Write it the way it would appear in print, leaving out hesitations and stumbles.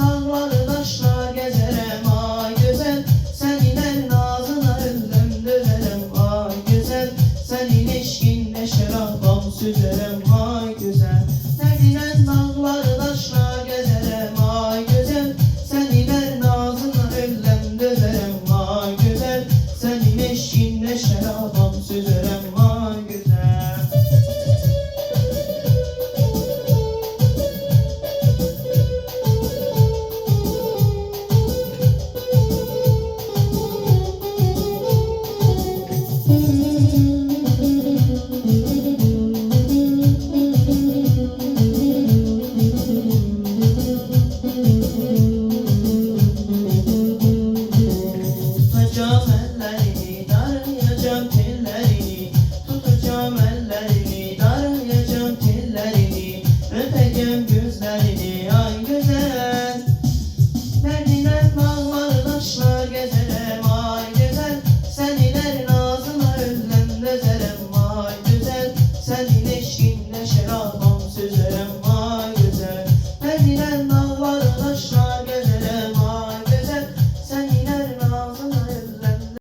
dağları taşlar gezerem ay güzel. Senin ağzına öldüm dözerem ay güzel. Senin eşkinle şarabam süzerem ay güzel. Senin dağları taşlar gezerem ay güzel. Senin ağzına öldüm dözerem ay güzel. Senin eşkinle şarabam süzerem ay güzel. Tutacağım ellerini, darayacağım tellerini. Tutacağım ellerini, darayacağım tellerini. Öpeceğim gözlerini ay güzel. Merdiven dağları taşlar gezerem ay güzel. Senin ağzına öldüm dözerim